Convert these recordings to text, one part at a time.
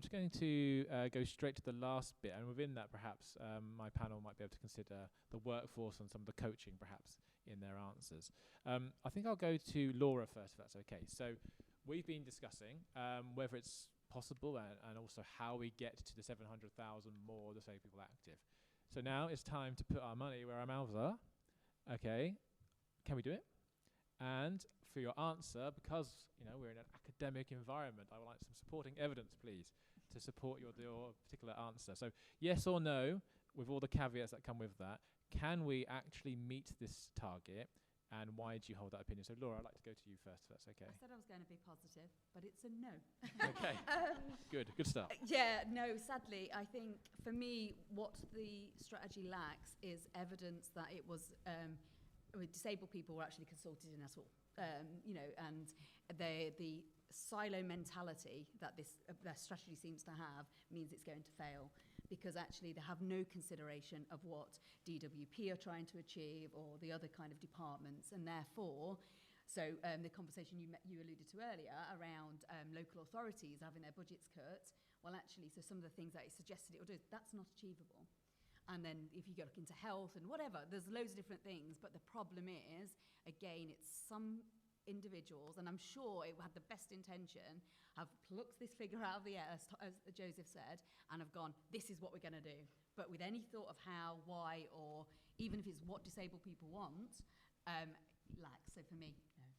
just going to go straight to the last bit, and within that, perhaps my panel might be able to consider the workforce and some of the coaching, perhaps, in their answers. I think I'll go to Laura first, if that's okay. So we've been discussing whether it's possible and also how we get to the 700,000 more disabled people active. So now it's time to put our money where our mouths are. Okay, can we do it? And for your answer, because we're in an academic environment, I would like some supporting evidence, please, to support your particular answer. So yes or no, with all the caveats that come with that, can we actually meet this target? And why do you hold that opinion? So Laura, I'd like to go to you first, if that's okay. I said I was going to be positive, but it's a no. Okay, good start. Yeah, no, sadly, I think for me, what the strategy lacks is evidence that it was... disabled people were actually consulted in at all, and the silo mentality that their strategy seems to have means it's going to fail, because actually they have no consideration of what DWP are trying to achieve or the other kind of departments, and therefore, so the conversation you alluded to earlier around local authorities having their budgets cut, well, actually, so some of the things that it suggested it will do, that's not achievable. And then if you go look into health and whatever, there's loads of different things. But the problem is, again, it's some individuals, and I'm sure it had the best intention, have plucked this figure out of the air, as Joseph said, and have gone, this is what we're going to do. But with any thought of how, why, or even if it's what disabled people want, lacks. So for me, no,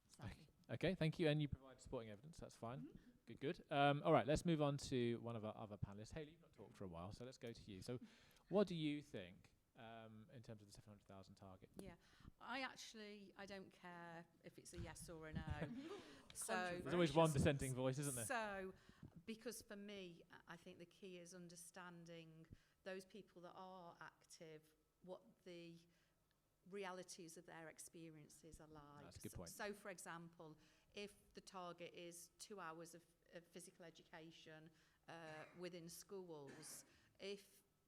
sadly. Okay, thank you. And you provide supporting evidence. That's fine. Mm-hmm. Good. All right, let's move on to one of our other panelists. Hayley, you've not talked for a while, so let's go to you. So what do you think in terms of the 700,000 target? Yeah, I don't care if it's a yes or a no. So there's always one dissenting voice, isn't there? So, because for me, I think the key is understanding those people that are active, what the realities of their experiences are like. That's a good point. So, for example, if the target is 2 hours of physical education within schools, if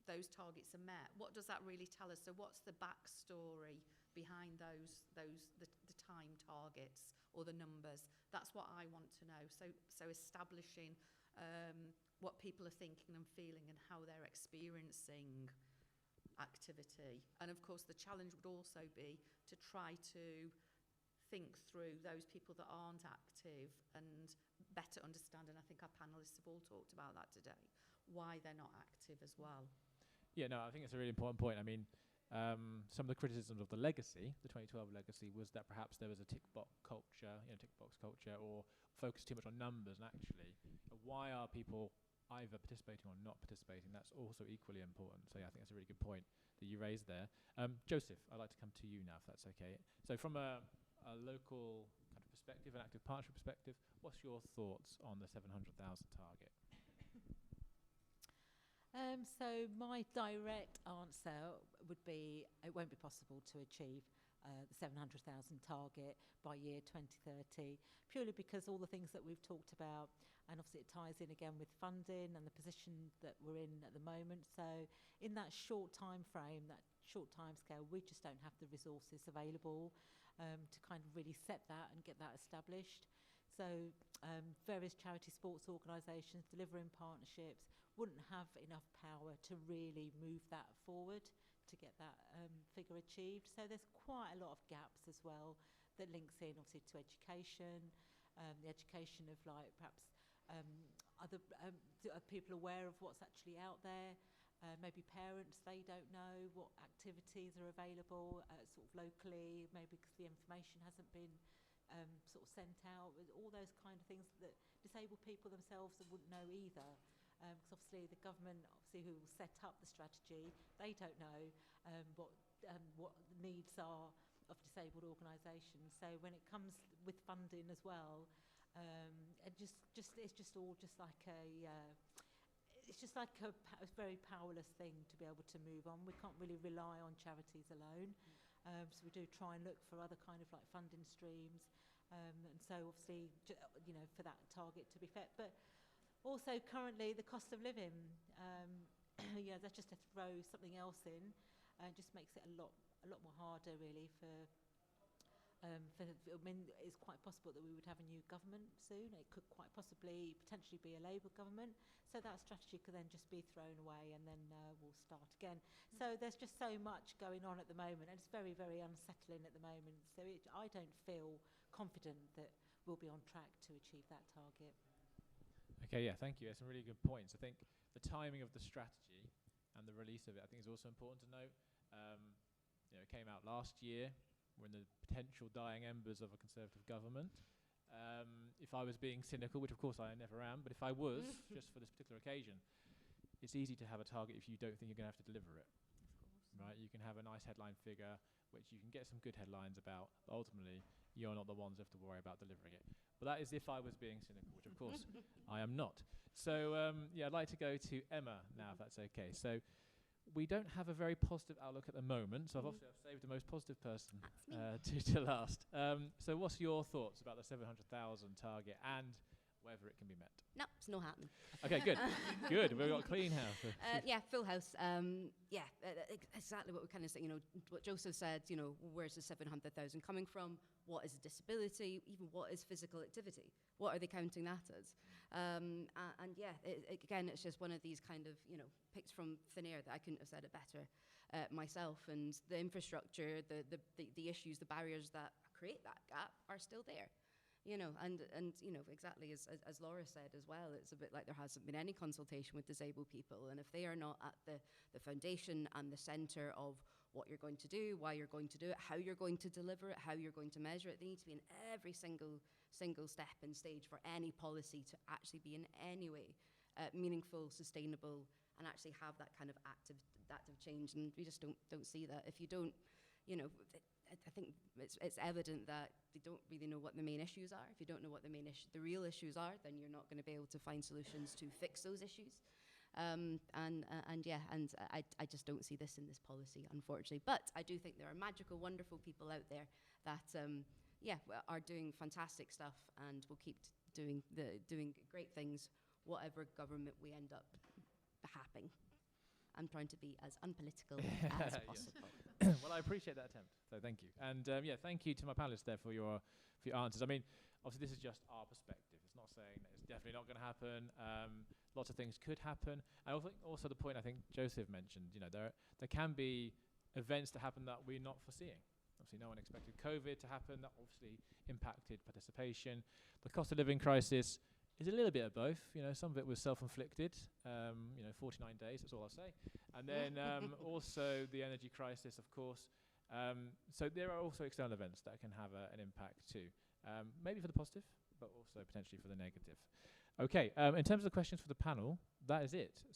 those targets are met, what does that really tell us? So what's the backstory behind the time targets or the numbers? That's what I want to know. So establishing what people are thinking and feeling and how they're experiencing activity. And of course the challenge would also be to try to think through those people that aren't active and better understand, and I think our panellists have all talked about that today, why they're not active as well. Yeah, no, I think it's a really important point. I mean, some of the criticisms of the legacy, the 2012 legacy, was that perhaps there was a tick box culture, or focused too much on numbers. And actually, why are people either participating or not participating? That's also equally important. So yeah, I think that's a really good point that you raised there. Joseph, I'd like to come to you now, if that's okay. So from a local kind of perspective, an active partnership perspective, what's your thoughts on the 700,000 target? So my direct answer would be it won't be possible to achieve the 700,000 target by year 2030, purely because all the things that we've talked about, and obviously it ties in again with funding and the position that we're in at the moment. So in that short time frame, that short time scale, we just don't have the resources available to kind of really set that and get that established. So various charity sports organisations delivering partnerships wouldn't have enough power to really move that forward to get that figure achieved. So there's quite a lot of gaps as well that links in obviously to education, the education of like perhaps other are people aware of what's actually out there. Maybe parents, they don't know what activities are available sort of locally, maybe because the information hasn't been sort of sent out, all those kind of things that disabled people themselves wouldn't know either. Because obviously the government, obviously who will set up the strategy, they don't know what the needs are of disabled organisations. So when it comes with funding as well, it's just all just like it's just like a very powerless thing to be able to move on. We can't really rely on charities alone. So we do try and look for other kind of like funding streams. And so obviously, for that target to be met. But also currently the cost of living, that's just to throw something else in, just makes it a lot more harder really for I mean, it's quite possible that we would have a new government soon. It could quite possibly potentially be a Labour government. So that strategy could then just be thrown away, and then we'll start again. So there's just so much going on at the moment, and it's very, very unsettling at the moment. So I don't feel confident that we'll be on track to achieve that target. Okay, yeah, thank you. That's some really good points. I think the timing of the strategy and the release of it, I think, is also important to note. It came out last year. We're in the potential dying embers of a Conservative government. If I was being cynical, which of course I never am, but if I was, just for this particular occasion, it's easy to have a target if you don't think you're going to have to deliver it. Right? You can have a nice headline figure, which you can get some good headlines about, but ultimately you're not the ones who have to worry about delivering it. But that is if I was being cynical, which of course I am not. So I'd like to go to Emma now, if that's okay. So we don't have a very positive outlook at the moment, so I've saved the most positive person to last. So what's your thoughts about the 700,000 target and whether it can be met? No, it's no happening. Okay, good. Good. We've got a clean house. Yeah, full house. Exactly what we kind of said. What Joseph said. Where's the 700,000 coming from? What is a disability? Even what is physical activity? What are they counting that as? Again, it's just one of these kind of picked from thin air that I couldn't have said it better myself. And the infrastructure, the issues, the barriers that create that gap are still there. Exactly as Laura said as well, it's a bit like there hasn't been any consultation with disabled people, and if they are not at the foundation and the centre of what you're going to do, why you're going to do it, how you're going to deliver it, how you're going to measure it, they need to be in every single step and stage for any policy to actually be in any way meaningful, sustainable, and actually have that kind of active change. And we just don't see that. If you don't, I think it's evident that they don't really know what the main issues are. If you don't know what the real issues are, then you're not going to be able to find solutions to fix those issues. I just don't see this in this policy, unfortunately. But I do think there are magical, wonderful people out there that are doing fantastic stuff, and will keep doing great things, whatever government we end up having. I'm trying to be as unpolitical as possible. Well, I appreciate that attempt, so thank you. And thank you to my panelists there for your answers. I mean, obviously this is just our perspective. It's not saying that it's definitely not going to happen. Lots of things could happen. And also the point I think Joseph mentioned, there can be events that happen that we're not foreseeing. Obviously no one expected COVID to happen. That obviously impacted participation. The cost of living crisis is a little bit of both. Some of it was self-inflicted. 49 days, that's all I'll say. And then also the energy crisis, of course. So there are also external events that can have an impact too. Maybe for the positive, but also potentially for the negative. Okay, in terms of the questions for the panel, that is it. So